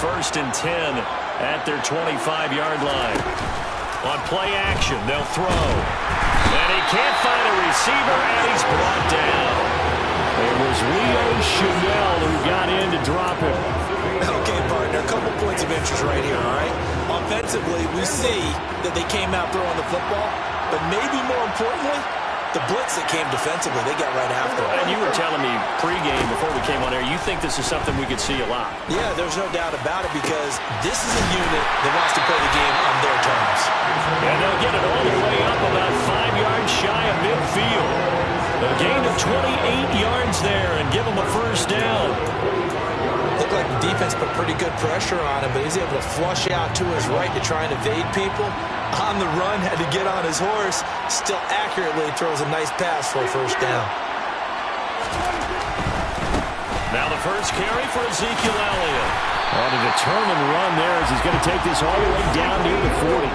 1st and 10 at their 25-yard line. On play action, they'll throw. And he can't find a receiver, and he's brought down. It was Leo Chanel who got in to drop him. Okay, partner, a couple points of interest right here, all right? Offensively, we see that they came out throwing the football, but maybe more importantly, the blitz that came defensively, they got right after it. And you were telling me pregame before we came on air, you think this is something we could see a lot. Yeah, there's no doubt about it because this is a unit that wants to play the game on their terms. And they'll get it all the way up about 5 yards shy of midfield. A gain of 28 yards there and give them a first down. Looked like the defense put pretty good pressure on him, but he's able to flush out to his right to try and evade people. On the run, had to get on his horse. Still accurately throws a nice pass for a first down. Now the first carry for Ezekiel Elliott. On a determined run there as he's going to take this all the way down near the 40.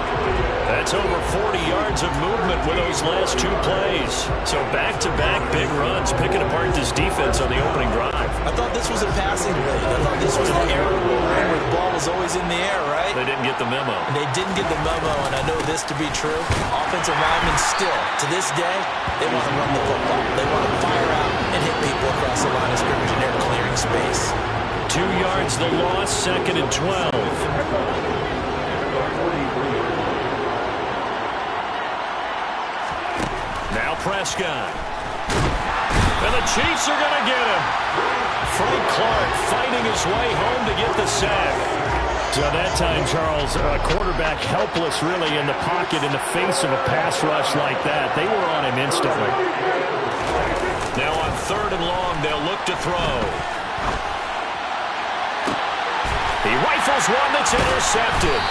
That's over 40 yards of movement with those last 2 plays. So back-to-back big runs, picking apart this defense on the opening drive. I thought this was a passing lead. I thought this was the era where the ball was always in the air, right? They didn't get the memo. And they didn't get the memo, and I know this to be true. Offensive linemen still, to this day, they want to run the football. They want to fire out and hit people across the line of scrimmage, and they're clearing space. 2 yards the loss, 2nd and 12. Now Prescott. And the Chiefs are going to get him. Frank Clark fighting his way home to get the sack. So that time, Charles, a quarterback helpless really in the pocket in the face of a pass rush like that. They were on him instantly. Now on 3rd and long, they'll look to throw. He rifles one that's intercepted.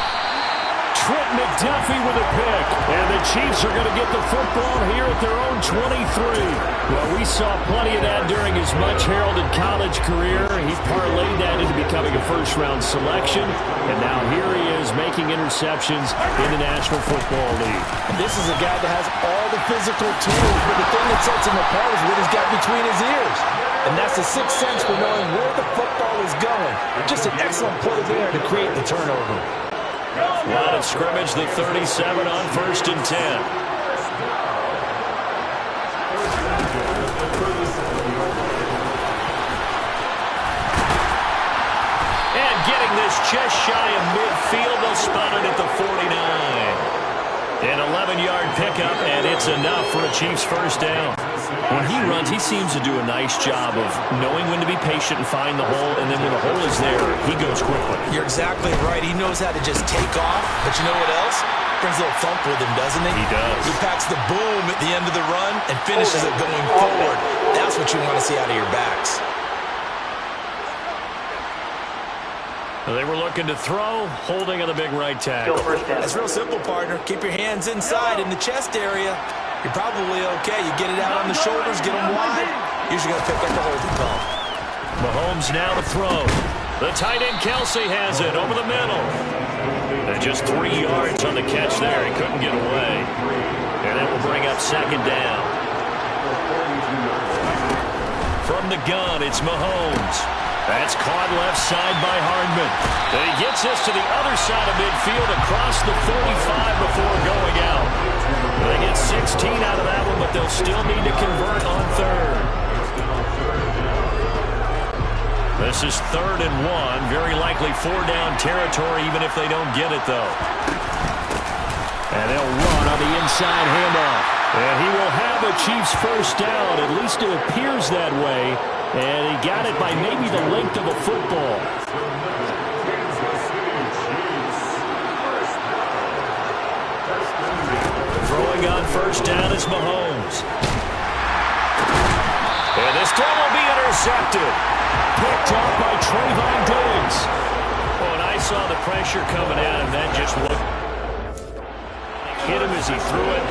Trent McDuffie with a pick. And the Chiefs are going to get the football here at their own 23. Well, we saw plenty of that during his much-heralded college career. He parlayed that into becoming a first-round selection. And now here he is making interceptions in the National Football League. And this is a guy that has all the physical tools, but the thing that sets him apart is what he's got between his ears. And that's the sixth sense for knowing where the football is going. Just an excellent play there to create the turnover. Line of scrimmage, the 37 on 1st and 10. And getting this just shy of midfield, they'll spot it at the 49. An 11-yard pickup, and it's enough for a Chiefs first down. When he runs, he seems to do a nice job of knowing when to be patient and find the hole, and then when the hole is there, he goes quickly. You're exactly right. He knows how to just take off, but you know what else? Brings a little thump with him, doesn't he? He does. He packs the boom at the end of the run and finishes it going forward. That's what you want to see out of your backs. They were looking to throw, holding on the big right tackle. It's real simple, partner. Keep your hands inside in the chest area. You're probably okay. You get it out on the shoulders, get them wide. Usually going to pick up the holding call. Mahomes now to throw. The tight end Kelsey has it over the middle. And just 3 yards on the catch there. He couldn't get away. And that will bring up 2nd down. From the gun, it's Mahomes. That's caught left side by Hardman. And he gets this to the other side of midfield across the 45 before going out. They get 16 out of that one, but they'll still need to convert on 3rd. This is 3rd and 1. Very likely 4-down territory, even if they don't get it, though. And they'll run on the inside handoff. And he will have a Chiefs first down. At least it appears that way. And he got it by maybe the length of a football. Throwing on first down is Mahomes. And this throw will be intercepted. Picked up by Trayvon Diggs. Oh, and I saw the pressure coming at him. That just looked. Hit him as he threw it.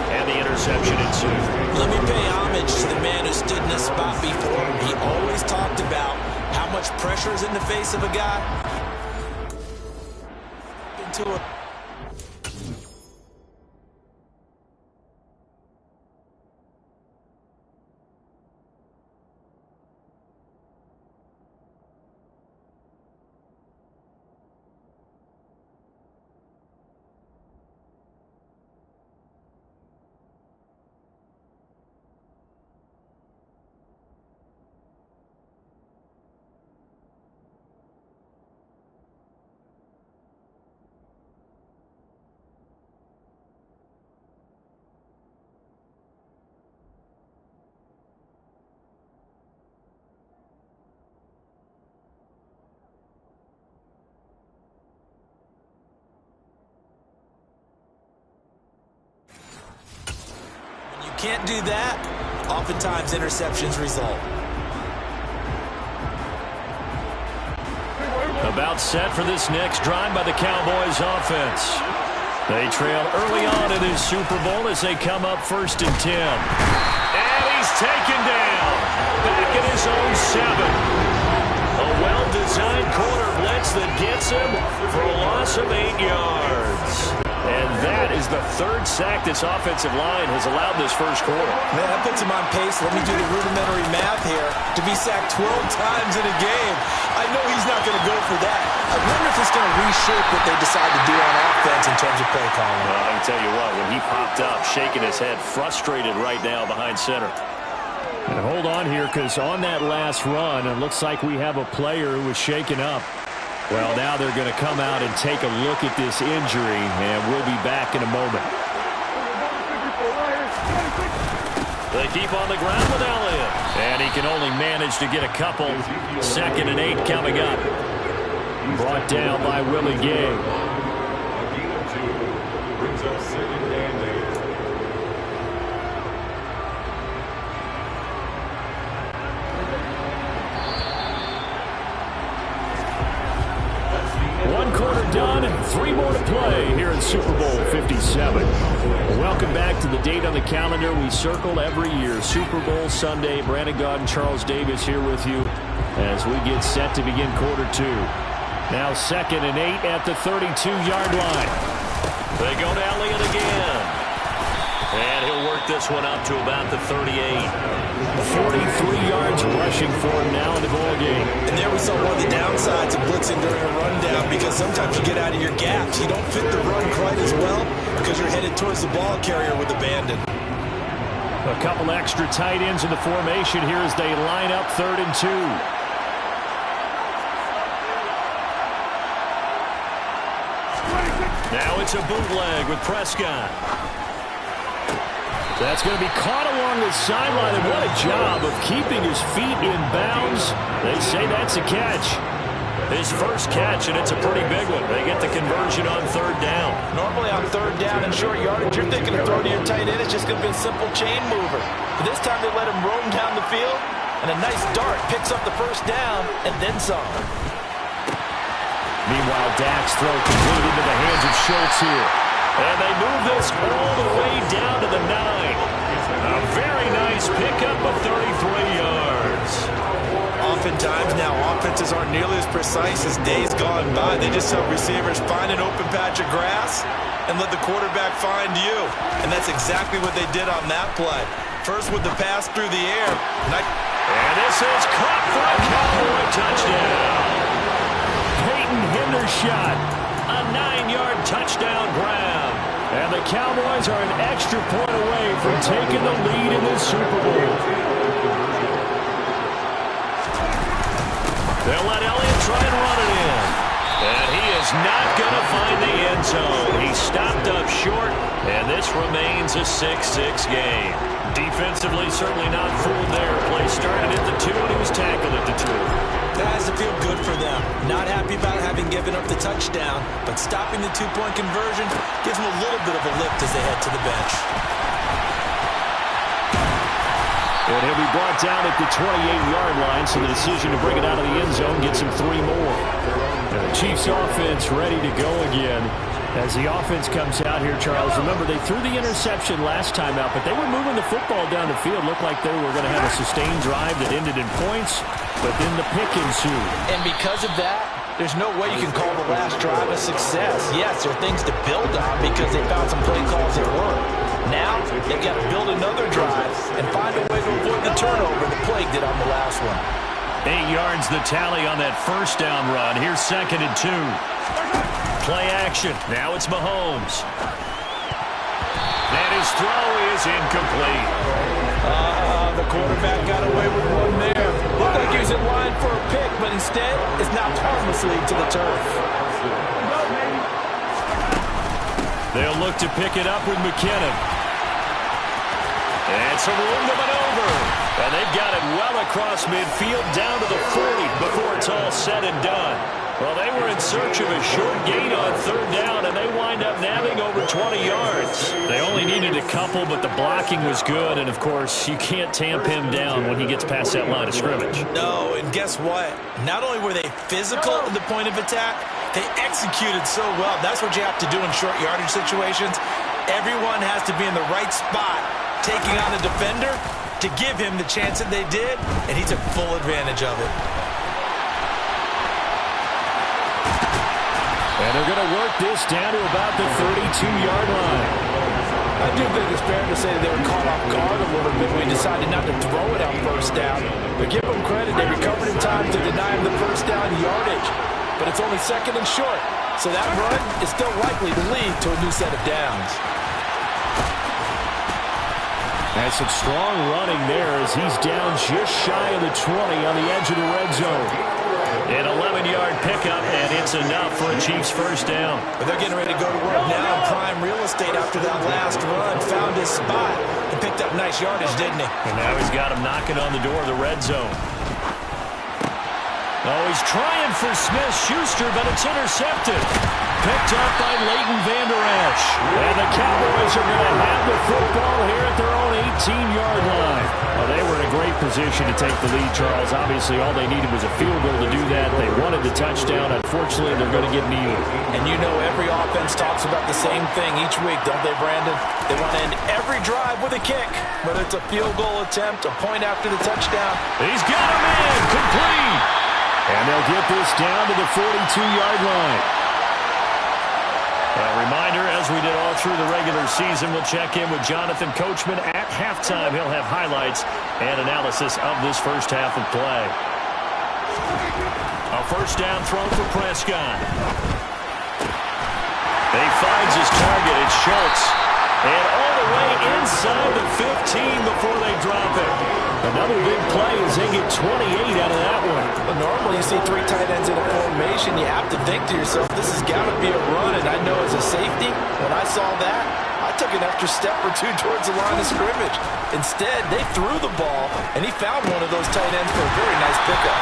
And the interception ensued. Let me pay homage to the man who stood in this spot before. He always talked about how much pressure is in the face of a guy. Into a Can't do that. Oftentimes, interceptions result. About set for this next drive by the Cowboys offense. They trail early on in this Super Bowl as they come up 1st and 10. And he's taken down. Back at his own 7. A well-designed corner blitz that gets him for a loss of 8 yards. And that is the 3rd sack this offensive line has allowed this first quarter. Man, that puts him on pace. Let me do the rudimentary math here. To be sacked 12 times in a game. I know he's not going to go for that. I wonder if it's going to reshape what they decide to do on offense in terms of play calling. Well, I can tell you what, when he popped up, shaking his head, frustrated right now behind center. And hold on here, because on that last run, it looks like we have a player who was shaken up. Well, now they're going to come out and take a look at this injury, and we'll be back in a moment. They keep on the ground with Elliott, and he can only manage to get a couple. 2nd and 8 coming up. Brought down by Willie Gay. Brings up 2nd and 8. One quarter done, 3 more to play here in Super Bowl 57. Welcome back to the date on the calendar we circle every year. Super Bowl Sunday. Brandon Gaudin and Charles Davis here with you as we get set to begin quarter 2. Now 2nd and 8 at the 32-yard line. They go to Elliott again. And he'll work this one up to about the 38. 43 yards rushing for him now in the ball game. And there we saw one of the downsides of blitzing during a rundown, because sometimes you get out of your gaps. You don't fit the run quite as well because you're headed towards the ball carrier with abandon. A couple extra tight ends in the formation here as they line up 3rd and 2. Now it's a bootleg with Prescott. That's going to be caught along the sideline, and what a job of keeping his feet in bounds. They say that's a catch. His first catch, and it's a pretty big one. They get the conversion on 3rd down. Normally on 3rd down and short yardage, you're thinking of throwing to your tight end. It's just going to be a simple chain mover. But this time they let him roam down the field, and a nice dart picks up the 1st down and then some. Meanwhile, Dak's throw completed into the hands of Schultz here. And they move this all the way down to the 9. A very nice pickup of 33 yards. Oftentimes now, offenses aren't nearly as precise as days gone by. They just help receivers find an open patch of grass and let the quarterback find you. And that's exactly what they did on that play. First with the pass through the air. And this is caught for a Cowboy touchdown. Peyton Hendershot, a 9-yard touchdown grab. And the Cowboys are an extra point away from taking the lead in this Super Bowl. They'll let Elliott try and run it in. And he is not going to find the end zone. He stopped up short, and this remains a 6-6 game. Defensively, certainly not fooled there. Play started at the 2, and he was tackled at the 2. That has to feel good for them. Not happy about having given up the touchdown, but stopping the 2-point conversion gives them a little bit of a lift as they head to the bench. And he'll be brought down at the 28-yard line, so the decision to bring it out of the end zone gets him 3 more. And the Chiefs offense ready to go again. As the offense comes out here, Charles, remember they threw the interception last time out, but they were moving the football down the field. Looked like they were going to have a sustained drive that ended in points, but then the pick ensued. And because of that, there's no way you can call the last drive a success. Yes, there are things to build on because they found some play calls that work. Now, they've got to build another drive and find a way to avoid the turnover the Plague did on the last one. 8 yards the tally on that first down run. Here's 2nd and 2. Play action. Now it's Mahomes. And his throw is incomplete. The quarterback got away with one there. Looked like he was in line for a pick, but instead is knocked harmlessly to the turf. They'll look to pick it up with McKinnon. And some room to maneuver. And they've got it well across midfield down to the 40 before it's all said and done. Well, they were in in search of a short gain on third down, and they wind up nabbing over 20 yards. They only needed a couple, but the blocking was good, and, of course, you can't tamp him down when he gets past that line of scrimmage. No, and guess what? Not only were they physical at the point of attack, they executed so well. That's what you have to do in short yardage situations. Everyone has to be in the right spot, taking on the defender to give him the chance that they did, and he took full advantage of it. And they're going to work this down to about the 32-yard line. I do think it's fair to say they were caught off guard a little bit when we decided not to throw it on first down. But give them credit, they recovered in time to deny him the first down yardage. But it's only second and short, so that run is still likely to lead to a new set of downs. And some strong running there as he's down just shy of the 20 on the edge of the red zone. An 11-yard pickup, and it's enough for a Chiefs first down. But they're getting ready to go to work now in prime real estate after that last run. Found his spot and picked up nice yardage, didn't he? And now he's got him knocking on the door of the red zone. Oh, he's trying for Smith-Schuster, but it's intercepted. Picked up by Leighton Vander Esch. And the Cowboys are going to have the football here at their own 18-yard line. Well, they were in a great position to take the lead, Charles. Obviously, all they needed was a field goal to do that. They wanted the touchdown. Unfortunately, they're going to get neither. And you know every offense talks about the same thing each week, don't they, Brandon? They want to end every drive with a kick, whether it's a field goal attempt, a point after the touchdown. He's got him in. Complete. And they'll get this down to the 42-yard line. A reminder, as we did all through the regular season, we'll check in with Jonathan Coachman at halftime. He'll have highlights and analysis of this first half of play. A first down throw for Prescott. He finds his target. It's Schultz. And all the way inside the 15 before they drop it. Another big play as they get 28 out of that one. But normally you see three tight ends in a formation, you have to think to yourself, this has got to be a run. And I know as a safety, when I saw that, I took an extra step or two towards the line of scrimmage. Instead, they threw the ball, and he found one of those tight ends for a very nice pickup.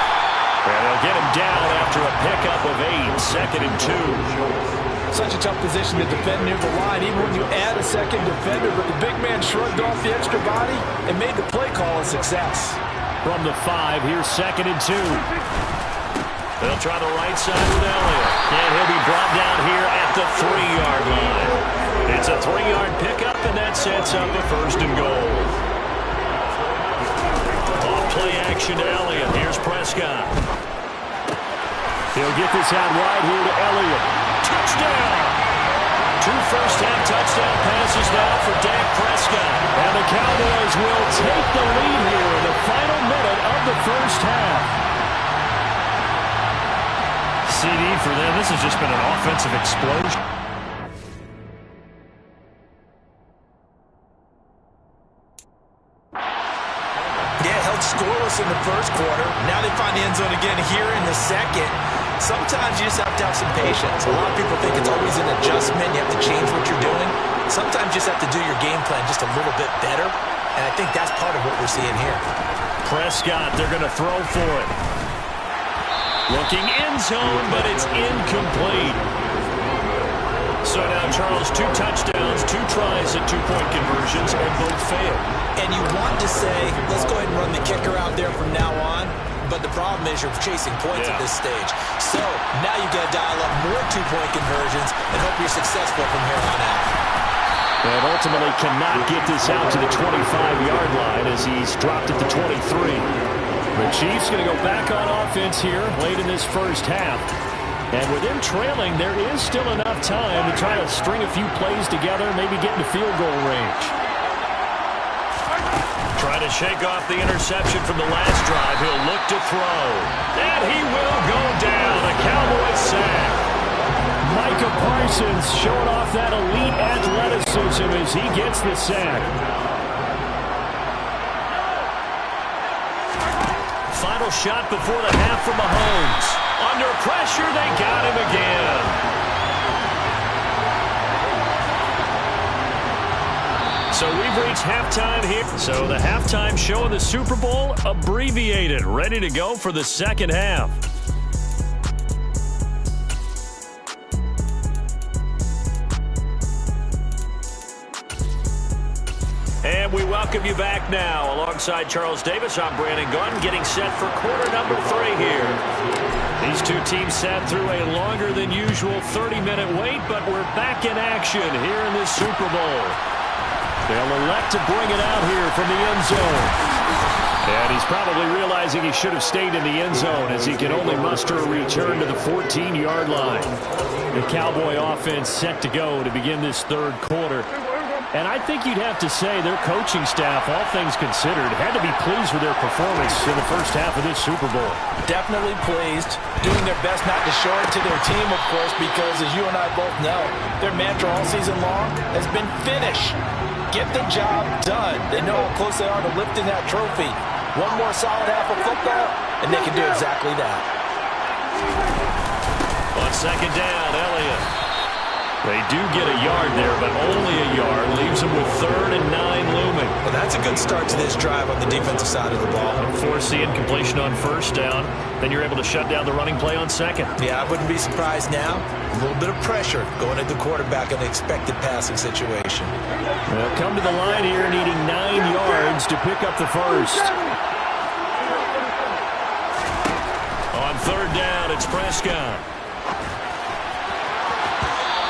And they'll get him down after a pickup of 8, second and 2. Such a tough position to defend near the line, even when you add a second defender. But the big man shrugged off the extra body and made the play call a success. From the 5, here's second and 2. They'll try the right side with Elliott. And he'll be brought down here at the 3-yard line. It's a 3-yard pickup, and that sets up a first and goal. Off play action to Elliott. Here's Prescott. He'll get this out wide here to Elliott. Touchdown! 2 first-half touchdown passes now for Dak Prescott. And the Cowboys will take the lead here in the final minute of the first half. CD for them. This has just been an offensive explosion. Yeah, held scoreless in the first quarter. Now they find the end zone again here in the second. Sometimes you just have to have some patience. A lot of people think it's always an adjustment. You have to change what you're doing. Sometimes you just have to do your game plan just a little bit better. And I think that's part of what we're seeing here. Prescott, they're going to throw for it. Looking end zone, but it's incomplete. So now, Charles, 2 touchdowns, 2 tries at 2-point conversions, and both failed. And you want to say, let's go ahead and run the kicker out there from now on. But the problem is you're chasing points at this stage. So now you got to dial up more 2-point conversions and hope you're successful from here on out. And ultimately cannot get this out to the 25-yard line as he's dropped at the 23. The Chiefs going to go back on offense here late in this first half. And with them trailing, there is still enough time to try to string a few plays together, maybe get into field goal range. Trying to shake off the interception from the last drive. He'll look to throw. And he will go down. A Cowboys sack. Micah Parsons showing off that elite athleticism as he gets the sack. Final shot before the half from Mahomes. Under pressure, they got him again. So we've reached halftime here. So the halftime show of the Super Bowl abbreviated, ready to go for the second half. We welcome you back now. Alongside Charles Davis, I'm Brandon Gunn, getting set for quarter number 3 here. These two teams sat through a longer than usual 30-minute wait, but we're back in action here in this Super Bowl. They'll elect to bring it out here from the end zone. And he's probably realizing he should have stayed in the end zone as he can only muster a return to the 14-yard line. The Cowboy offense set to go to begin this third quarter. And I think you'd have to say their coaching staff, all things considered, had to be pleased with their performance in the first half of this Super Bowl. Definitely pleased, doing their best not to show it to their team, of course, because as you and I both know, their mantra all season long has been finish. Get the job done. They know how close they are to lifting that trophy. One more solid half of football, and they can do exactly that. On second down, Elliott. They do get a yard there, but only a yard. Leaves them with 3rd and 9 looming. Well, that's a good start to this drive on the defensive side of the ball. Force the incompletion on first down. Then you're able to shut down the running play on second. Yeah, I wouldn't be surprised now. A little bit of pressure going at the quarterback in an expected passing situation. They'll come to the line here needing 9 yards to pick up the first. On third down, it's Prescott.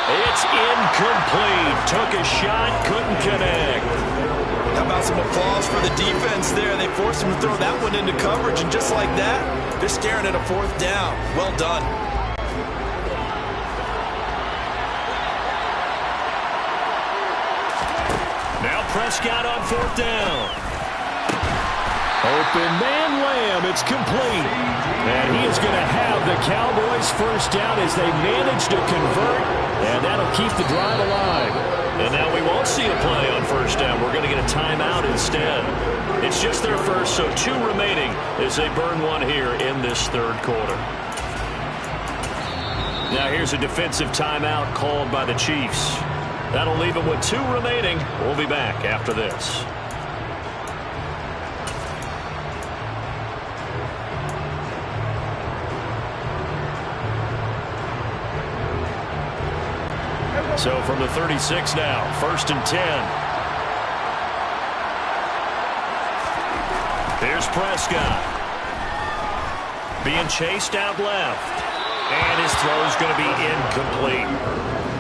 It's incomplete. Took a shot, couldn't connect. How about some applause for the defense there? They forced him to throw that one into coverage, and just like that, they're staring at a 4th down. Well done. Now Prescott on 4th down. Open man Lamb, it's complete. And he is going to have the Cowboys first down as they manage to convert, and that'll keep the drive alive. And now we won't see a play on first down. We're going to get a timeout instead. It's just their first, so 2 remaining as they burn one here in this third quarter. Now here's a defensive timeout called by the Chiefs. That'll leave them with 2 remaining. We'll be back after this. So from the 36 now, 1st and 10. Here's Prescott. Being chased out left. And his throw's going to be incomplete.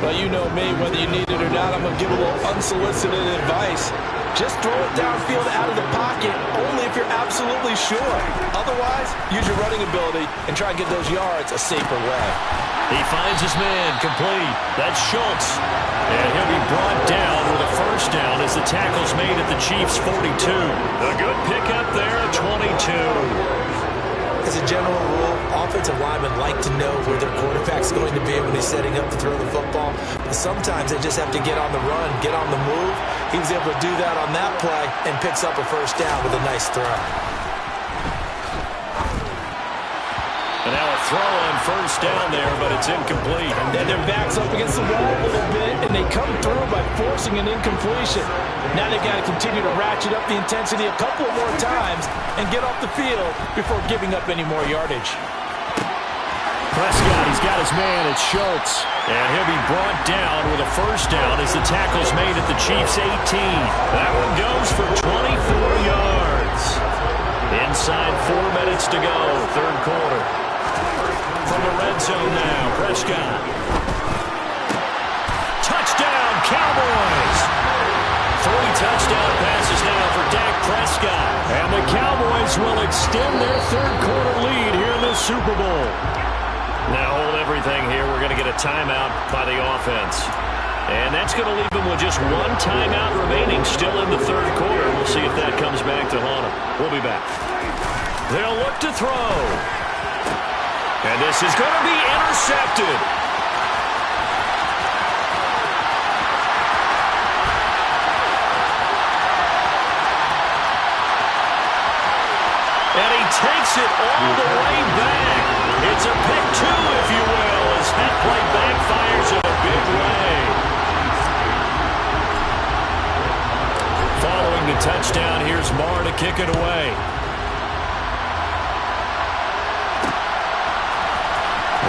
Well, you know me, whether you need it or not, I'm going to give a little unsolicited advice. Just throw it downfield out of the pocket, only if you're absolutely sure. Otherwise, use your running ability and try and get those yards a safer way. He finds his man, complete. That's Schultz. And he'll be brought down with a first down as the tackle's made at the Chiefs' 42. A good pickup there at 22. As a general rule, offensive linemen like to know where their quarterback's going to be when he's setting up to throw the football. But sometimes they just have to get on the run, get on the move. He was able to do that on that play and picks up a first down with a nice throw. And now a throw on first down there, but it's incomplete. And their back's up against the wall a little bit, and they come through by forcing an incompletion. Now they've got to continue to ratchet up the intensity a couple more times and get off the field before giving up any more yardage. Prescott, he's got his man, it's Schultz. And he'll be brought down with a first down as the tackle's made at the Chiefs' 18. That one goes for 24 yards. Inside 4 minutes to go, third quarter. From the red zone now, Prescott. Touchdown, Cowboys! 3 touchdown passes now for Dak Prescott. And the Cowboys will extend their third quarter lead here in the Super Bowl. Now hold everything here. We're going to get a timeout by the offense. And that's going to leave them with just 1 timeout remaining still in the third quarter. We'll see if that comes back to haunt them. We'll be back. They'll look to throw. And this is going to be intercepted. And he takes it all the way back. It's a pick 2, if you will, as that play backfires in a big way. Following the touchdown, here's Marr to kick it away.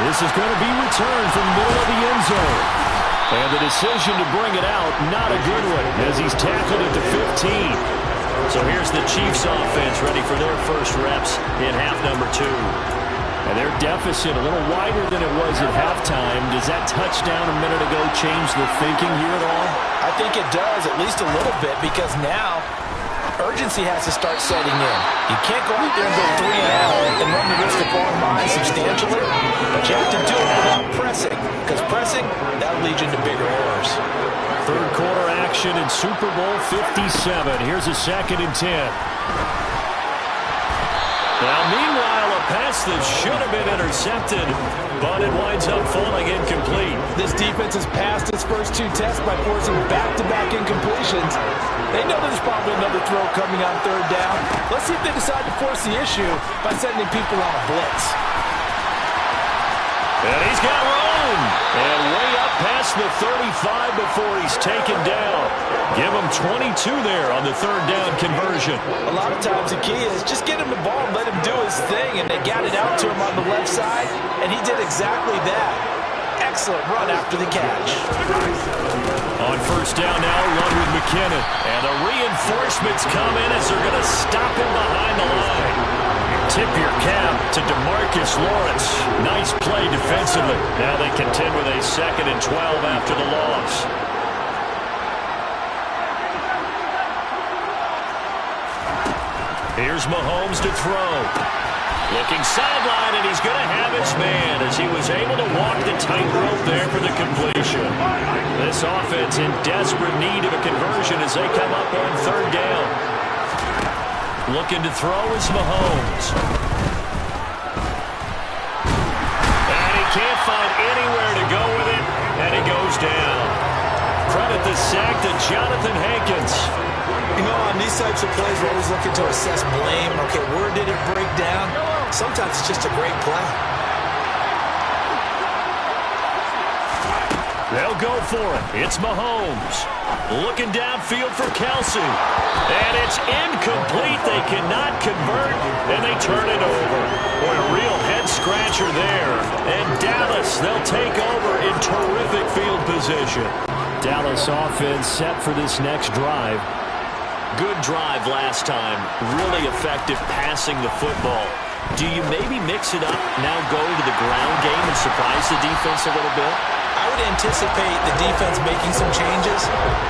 This is going to be returned from the middle of the end zone. And the decision to bring it out, not a good one, as he's tackled at the 15. So here's the Chiefs offense ready for their first reps in half number 2. And their deficit a little wider than it was at halftime. Does that touchdown a minute ago change the thinking here at all? I think it does, at least a little bit, because now urgency has to start setting in. You can't go out there and go 3 and out and run the risk of falling behind substantially, but you have to do it without pressing, because pressing, that'll lead you into bigger errors. Third quarter action in Super Bowl 57. Here's a 2nd and 10. Now, meanwhile, a pass that should have been intercepted, but it winds up falling incomplete. This defense has passed its first 2 tests by forcing back-to-back incompletions. They know there's probably another throw coming on 3rd down. Let's see if they decide to force the issue by sending people on a blitz. And he's got room. And way up past the 35 before he's taken down. Give him 22 there on the 3rd down conversion. A lot of times the key is just get him the ball and let him do his thing. And they got it out to him on the left side, and he did exactly that. Excellent run after the catch. On 1st down now, run with McKinnon. And the reinforcements come in as they're going to stop him behind the line. Tip your cap to DeMarcus Lawrence. Nice play defensively. Now they contend with a 2nd and 12 after the loss. Here's Mahomes to throw. Looking sideline, and he's going to have his man as he was able to walk the tightrope there for the completion. This offense in desperate need of a conversion as they come up on 3rd down. Looking to throw is Mahomes. And he can't find anywhere to go with it, and he goes down. Credit the sack to Jonathan Hankins. You know, on these types of plays, we're always looking to assess blame. Okay, where did it break down? Sometimes it's just a great play. They'll go for it. It's Mahomes. Looking downfield for Kelsey. And it's incomplete. They cannot convert, and they turn it over. Boy, a real head-scratcher there. And Dallas, they'll take over in terrific field position. Dallas offense set for this next drive. Good drive last time. Really effective passing the football. Do you maybe mix it up, now go to the ground game and surprise the defense a little bit? I would anticipate the defense making some changes,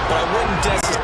but I wouldn't necessarily.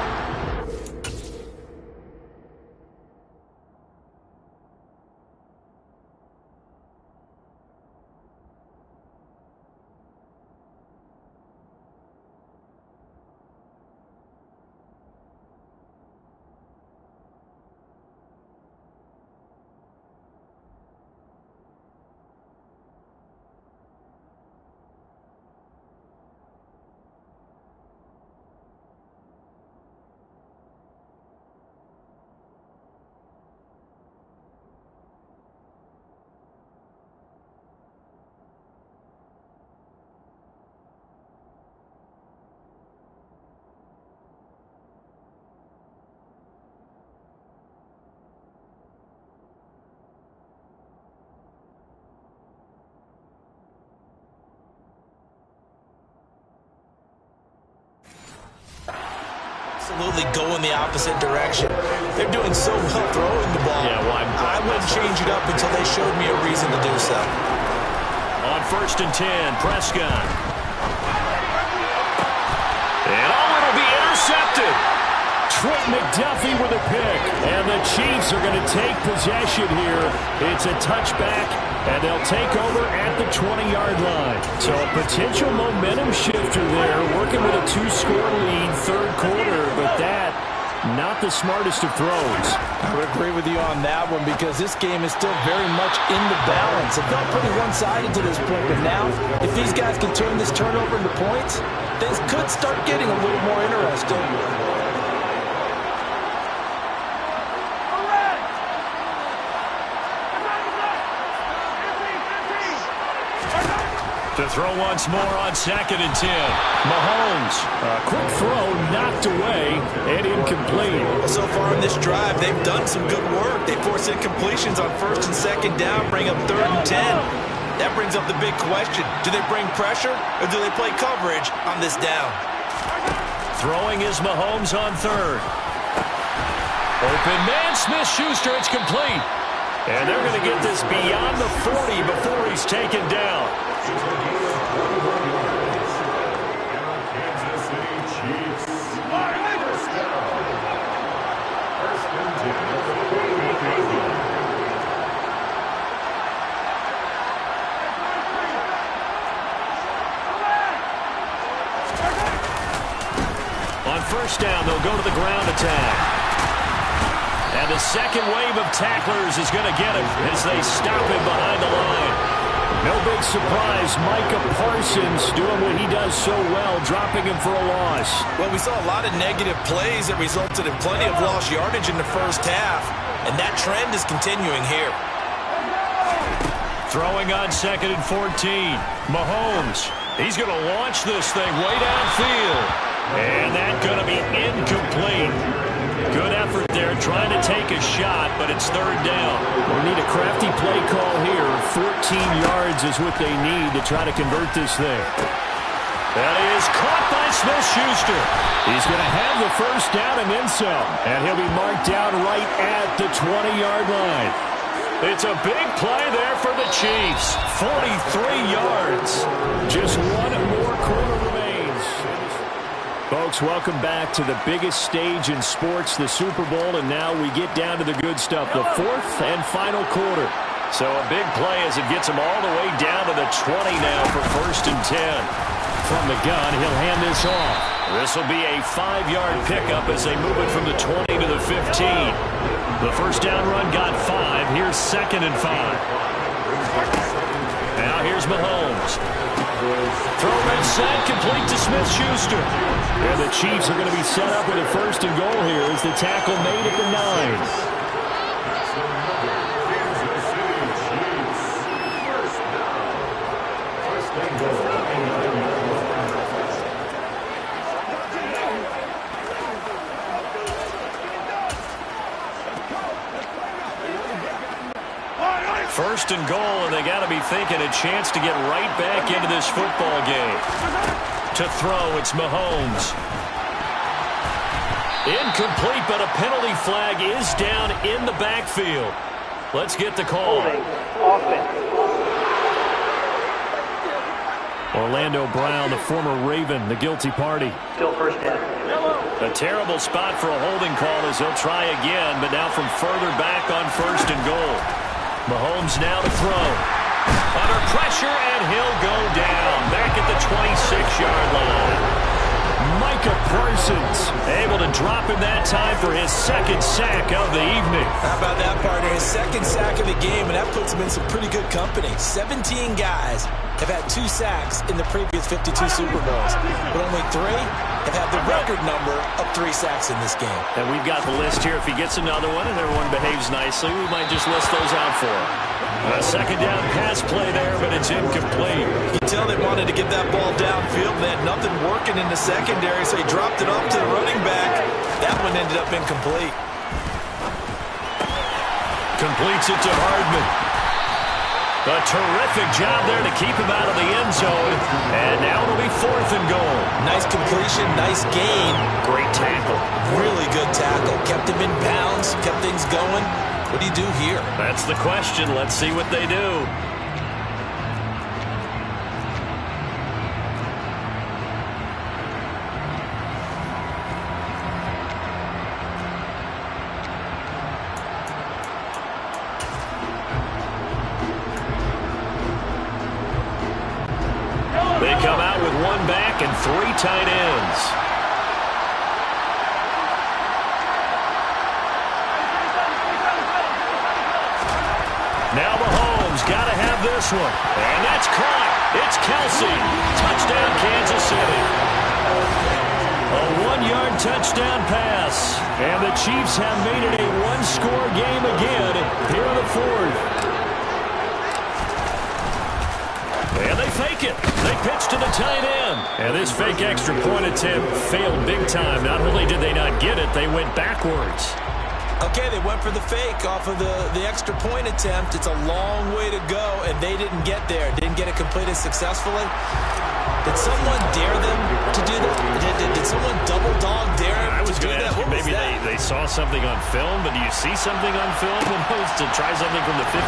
Absolutely go in the opposite direction. They're doing so well throwing the ball. Yeah, well, I wouldn't change it up until they showed me a reason to do so. On 1st and 10, Prescott. And it'll be intercepted. Trent McDuffie with a pick. And the Chiefs are going to take possession here. It's a touchback, and they'll take over at the 20-yard line. So a potential momentum shifter there, working with a 2-score lead, 3rd quarter, but that, not the smartest of throws. I would agree with you on that one because this game is still very much in the balance. It felt pretty one-sided to this point, but now, if these guys can turn this turnover into points, things could start getting a little more interesting. To throw once more on 2nd and 10. Mahomes, a quick throw knocked away and incomplete. So far in this drive, they've done some good work. They forced incompletions on 1st and 2nd down, bring up 3rd and 10. That brings up the big question. Do they bring pressure or do they play coverage on this down? Throwing is Mahomes on third. Open man, Smith-Schuster, it's complete. And they're going to get this beyond the 40 before he's taken down. Kansas City Chiefs. First and 10. On first down, they'll go to the ground attack. And the second wave of tacklers is going to get him as they stop him behind the line. No big surprise, Micah Parsons doing what he does so well, dropping him for a loss. Well, we saw a lot of negative plays that resulted in plenty of lost yardage in the first half, and that trend is continuing here. Throwing on second and 14. Mahomes, he's going to launch this thing way downfield. And that's going to be incomplete. Good effort there, trying to take a shot, but it's third down. We need a crafty play call here. 14 yards is what they need to try to convert this thing. That is caught by Smith-Schuster. He's going to have the first down and then some. And he'll be marked down right at the 20-yard line. It's a big play there for the Chiefs. 43 yards. Just one more quarter remains. Folks, welcome back to the biggest stage in sports, the Super Bowl, and now we get down to the good stuff, the fourth and final quarter. So a big play as it gets him all the way down to the 20 now for first and 10. From the gun, he'll hand this off. This will be a 5-yard pickup as they move it from the 20 to the 15. The first down run got 5. Here's second and 5. Now here's Mahomes. Throw and set, complete to Smith-Schuster. And the Chiefs are going to be set up with a first and goal here as the tackle made at the 9. First and goal, and they got to be thinking a chance to get right back into this football game. To throw, it's Mahomes. Incomplete, but a penalty flag is down in the backfield. Let's get the call. Orlando Brown, the former Raven, the guilty party. Still first down. A terrible spot for a holding call as he'll try again, but now from further back on first and goal. Mahomes now to throw. Under pressure, and he'll go down. Back at the 26-yard line. Micah Parsons able to drop him that time for his second sack of the evening. How about that, partner? His second sack of the game, and that puts him in some pretty good company. 17 guys have had 2 sacks in the previous 52 Super Bowls, but only 3 have had the record number of 3 sacks in this game. And we've got the list here. If he gets another one and everyone behaves nicely, we might just list those out for him. A second down pass play there, but it's incomplete. You can tell they wanted to get that ball downfield. They had nothing working in the secondary, so he dropped it off to the running back. That one ended up incomplete. Completes it to Hardman. A terrific job there to keep him out of the end zone. And now it'll be fourth and goal. Nice completion, nice gain. Great tackle. Really good tackle. Kept him in bounds, kept things going. What do you do here? That's the question. Let's see what they do. They come out with 1 back and 3 tight ends. Now Mahomes got to have this one. And that's caught. It's Kelsey. Touchdown, Kansas City. A 1-yard touchdown pass. And the Chiefs have made it a 1-score game again here in the fourth. And they fake it. They pitch to the tight end. And this fake extra point attempt failed big time. Not only did they not get it, they went backwards. Okay, they went for the fake off of the extra point attempt. It's a long way to go, and they didn't get there. Didn't get it completed successfully. Did someone dare them to do that? Did someone double dog dare them to do that? What was maybe that? they saw something on film, but do you see something on film to try something from the 15?